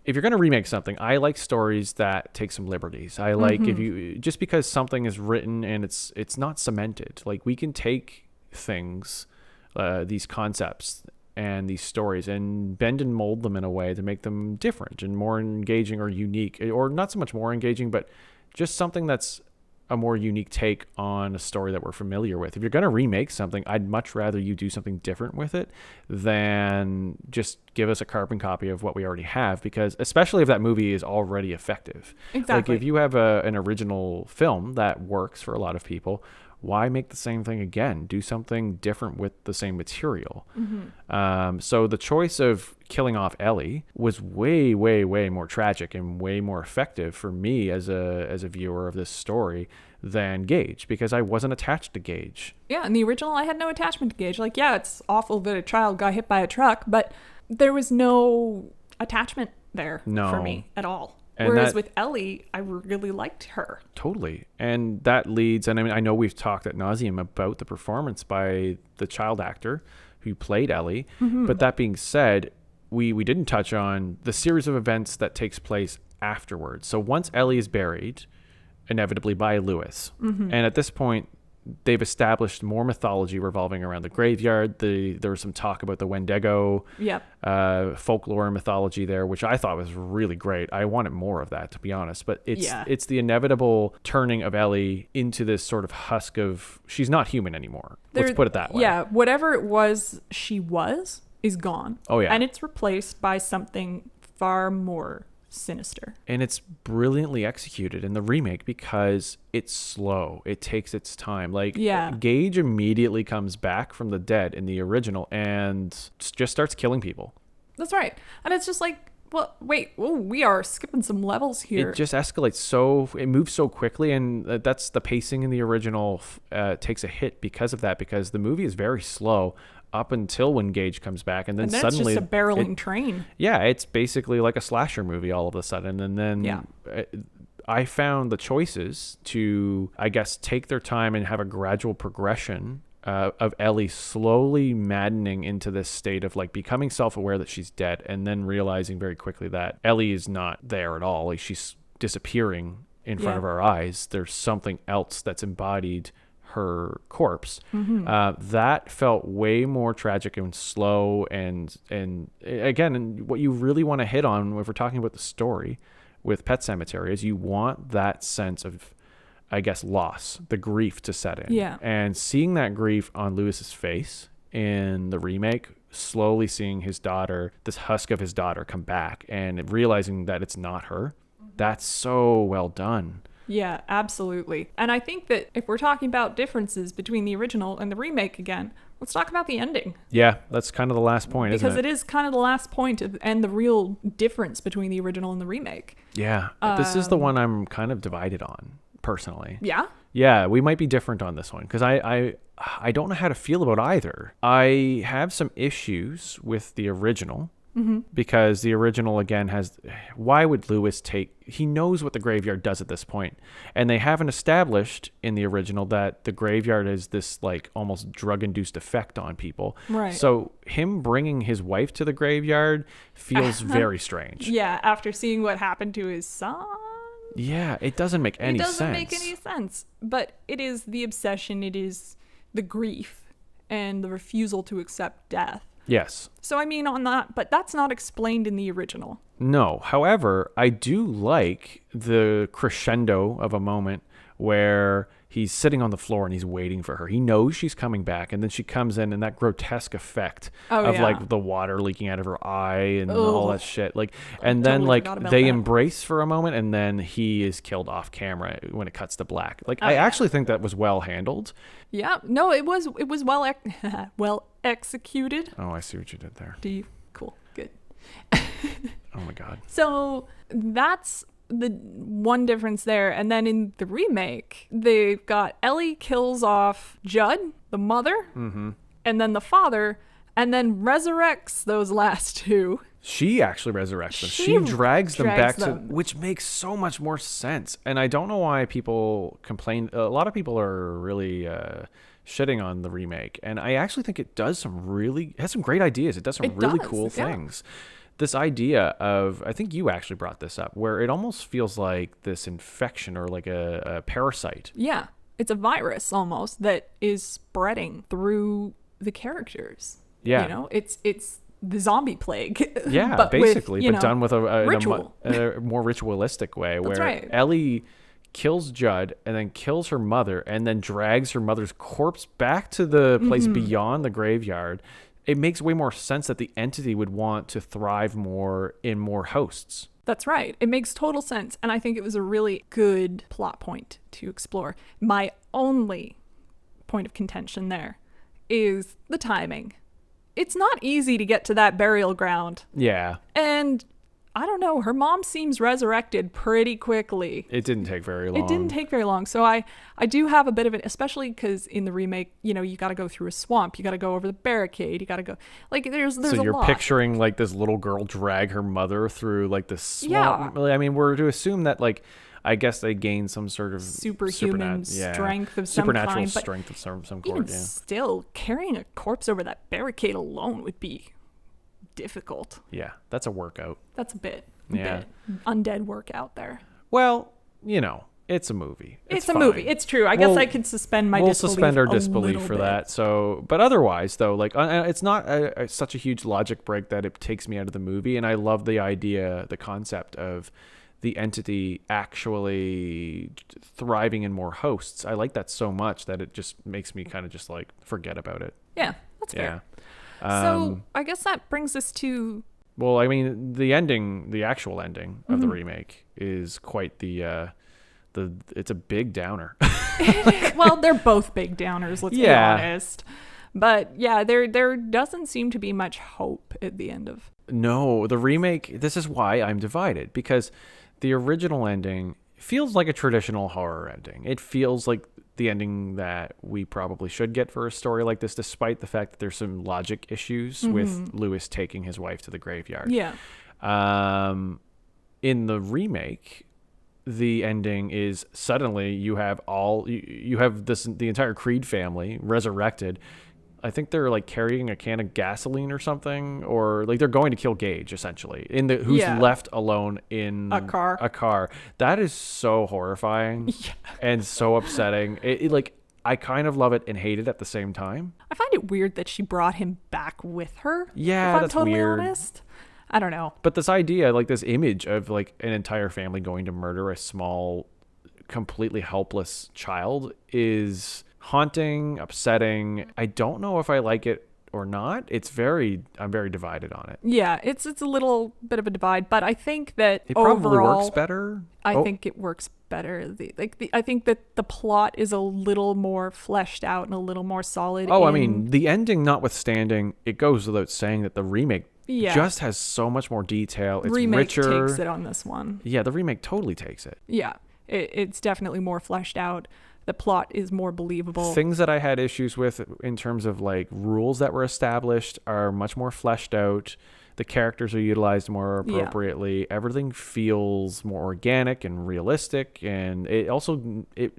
If you're going to remake something, I like stories that take some liberties. I like if you, just because something is written and it's not cemented, like we can take things, these concepts and these stories and bend and mold them in a way to make them different and more engaging or unique, or not so much more engaging, but just something that's a more unique take on a story that we're familiar with. If you're going to remake something, I'd much rather you do something different with it than just give us a carbon copy of what we already have, because especially if that movie is already effective.
Exactly.
Like if you have an original film that works for a lot of people, why make the same thing again? Do something different with the same material. So the choice of killing off Ellie was way, way, way more tragic and way more effective for me as a viewer of this story than Gage, because I wasn't attached to Gage.
Yeah, in the original, I had no attachment to Gage. Like, yeah, it's awful that a child got hit by a truck, but there was no attachment there for me at all. And whereas with Ellie, I really liked her.
Totally. And that leads, and I mean, I know we've talked ad nauseum about the performance by the child actor who played Ellie. But that being said, we didn't touch on the series of events that takes place afterwards. So once Ellie is buried, inevitably by Lewis, and at this point, they've established more mythology revolving around the graveyard. There was some talk about the Wendigo folklore and mythology there, which I thought was really great. I wanted more of that, to be honest. But it's the inevitable turning of Ellie into this sort of husk of, she's not human anymore. Let's put it that way.
Yeah, whatever it was she was is gone.
Oh, yeah.
And it's replaced by something far more sinister.
And it's brilliantly executed in the remake because it's slow. It takes its time. Like, Gage immediately comes back from the dead in the original and just starts killing people.
That's right. And it's just like, well, wait, we are skipping some levels here.
It just escalates it moves so quickly, and that's the pacing in the original takes a hit because of that, because the movie is very slow up until when Gage comes back, and then suddenly
it's just a barreling train.
Yeah, it's basically like a slasher movie all of a sudden. And then I found the choices to, I guess, take their time and have a gradual progression of Ellie slowly maddening into this state of like becoming self-aware that she's dead, and then realizing very quickly that Ellie is not there at all. Like, she's disappearing in front of our eyes. There's something else that's embodied her corpse. That felt way more tragic and slow, and again, what you really want to hit on if we're talking about the story with Pet Sematary is you want that sense of, I guess, loss, the grief to set in. And seeing that grief on Lewis's face in the remake, slowly seeing his daughter, this husk of his daughter, come back and realizing that it's not her, that's so well done.
Yeah, absolutely. And I think that if we're talking about differences between the original and the remake again, let's talk about the ending.
Yeah, that's kind of the last point, isn't it?
Because it is kind of the last point and the real difference between the original and the remake.
Yeah, this is the one I'm kind of divided on, personally.
Yeah?
Yeah, we might be different on this one, because I don't know how to feel about either. I have some issues with the original. Because the original, again, why would Lewis he knows what the graveyard does at this point, and they haven't established in the original that the graveyard is this like almost drug-induced effect on people.
Right.
So him bringing his wife to the graveyard feels very strange.
Yeah, after seeing what happened to his son.
Yeah, it doesn't make any sense.
It doesn't make any sense. But it is the obsession, it is the grief, and the refusal to accept death.
Yes.
So I mean on that, but that's not explained in the original.
No. However, I do like the crescendo of a moment where he's sitting on the floor and he's waiting for her. He knows she's coming back, and then she comes in, and that grotesque effect of like the water leaking out of her eye and all that shit. Like, and then like they embrace for a moment, and then he is killed off camera when it cuts to black. Like, I actually think that was well handled. Yeah.
No, it was well well executed.
Oh, I see what you did there.
Cool. Good.
Oh my God.
So that's the one difference there. And then in the remake, they've got Ellie kills off Judd, the mother, and then the father, and then resurrects those last two.
She actually resurrects them. She drags them back to, which makes so much more sense. And I don't know why people complain. A lot of people are really shitting on the remake, and I actually think it has some great ideas. It does some really cool things. This idea of, I think you actually brought this up, where it almost feels like this infection or like a parasite.
Yeah, it's a virus almost that is spreading through the characters.
Yeah,
you know, it's the zombie plague.
Yeah, but basically,
with,
done with
ritual.
a more ritualistic way.
That's
where
right.
Ellie kills Judd and then kills her mother and then drags her mother's corpse back to the place beyond the graveyard. It makes way more sense that the entity would want to thrive more in more hosts.
That's right. It makes total sense. And I think it was a really good plot point to explore. My only point of contention there is the timing. It's not easy to get to that burial ground.
Yeah.
And I don't know, her mom seems resurrected pretty quickly.
It didn't take very long.
It didn't take very long. So I do have a bit of it, especially because in the remake, you know, you got to go through a swamp. You got to go over the barricade. You got to go, like, there's a lot.
So you're picturing, like, this little girl drag her mother through, like, this swamp. Yeah. I mean, we're to assume that, like, I guess they gain some sort of
superhuman strength of some
supernatural
kind.
Strength of some sort.
Even still, carrying a corpse over that barricade alone would be difficult.
Yeah, that's a workout.
That's a bit.
Yeah.
Undead workout there.
Well, you know, it's a movie.
It's a
fine.
movie. It's true. I guess I can suspend my disbelief.
We'll suspend our
a
disbelief
little
for
bit.
that. So, but otherwise, though, like it's not such a huge logic break that it takes me out of the movie. And I love the idea, the concept of the entity actually thriving in more hosts. I like that so much that it just makes me kind of just like forget about it.
Yeah, that's fair.
Yeah.
So I guess that brings us to...
Well, I mean, the actual ending of the remake is quite it's a big downer.
Well, they're both big downers, let's be honest. But yeah, there doesn't seem to be much hope at the end of...
No, the remake, this is why I'm divided, because the original ending feels like a traditional horror ending. It feels like the ending that we probably should get for a story like this, despite the fact that there's some logic issues with Lewis taking his wife to the graveyard.
Yeah.
In the remake, the ending is suddenly you have the entire Creed family resurrected. I think they're like carrying a can of gasoline or something, or like they're going to kill Gage essentially. Who's left alone in
a car.
That is so horrifying and so upsetting. It like I kind of love it and hate it at the same time.
I find it weird that she brought him back with her.
Yeah,
if I'm
that's
totally
weird.
honest. I don't know.
But this idea, like this image of like an entire family going to murder a small, completely helpless child is haunting, upsetting. I don't know if I like it or not. I'm very divided on it.
Yeah, it's a little bit of a divide, but I think that
it probably
overall,
works better.
I think it works better. I think that the plot is a little more fleshed out and a little more solid.
I mean, the ending notwithstanding, it goes without saying that the remake just has so much more detail. It's
remake
richer.
Takes it on this one.
Yeah, the remake totally takes it.
Yeah, it's definitely more fleshed out. The plot is more believable.
Things that I had issues with in terms of like rules that were established are much more fleshed out. The characters are utilized more appropriately. Yeah. Everything feels more organic and realistic. And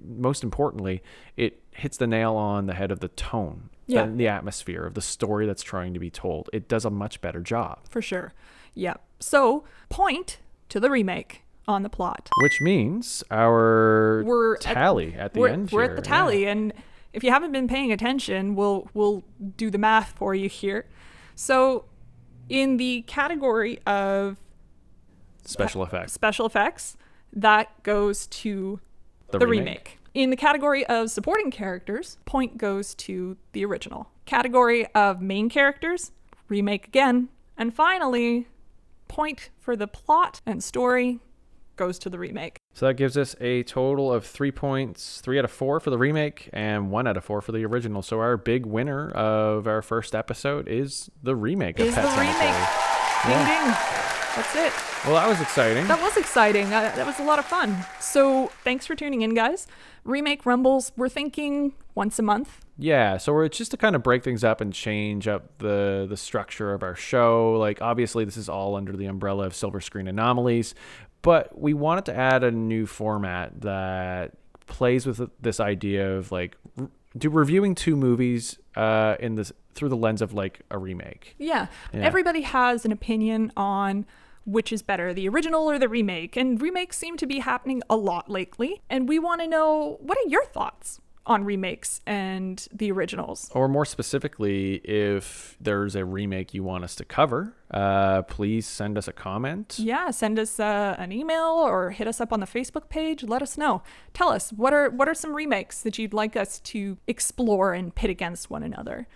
most importantly, it hits the nail on the head of the tone and the atmosphere of the story that's trying to be told. It does a much better job.
For sure. Yeah. So, point to the remake on the plot,
which means we're tally at the end.
We're at the tally, and if you haven't been paying attention, we'll do the math for you here. So, in the category of
special effects,
that goes to the remake. In the category of supporting characters, point goes to the original. Category of main characters, remake again, and finally, point for the plot and story goes to the remake.
So that gives us a total of 3 points, 3 out of 4 for the remake and 1 out of 4 for the original. So our big winner of our first episode is the remake of Pet Sematary.
Ding ding. That's it.
Well, that was exciting.
That was exciting. That was a lot of fun. So thanks for tuning in, guys. Remake Rumbles, we're thinking once a month.
Yeah, so it's just to kind of break things up and change up the structure of our show. Like, obviously, this is all under the umbrella of Silver Screen Anomalies, but we wanted to add a new format that plays with this idea of like reviewing two movies through the lens of like a remake.
Yeah. Everybody has an opinion on which is better, the original or the remake, and remakes seem to be happening a lot lately, and we want to know, what are your thoughts on remakes and the originals?
Or more specifically, if there's a remake you want us to cover, please send us a comment.
Yeah, send us an email or hit us up on the Facebook page. Let us know. Tell us, what are some remakes that you'd like us to explore and pit against one another?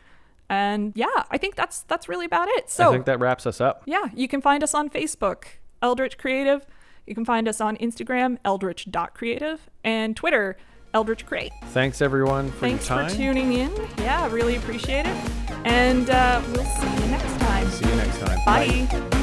And yeah, I think that's really about it. So
I think that wraps us up.
Yeah, you can find us on Facebook, Eldritch Creative. You can find us on Instagram, eldritch.creative, and Twitter, Eldritch Create.
Thanks everyone for your time.
Thanks for tuning in. Yeah, really appreciate it. And we'll see you next time.
See you next time.
Bye.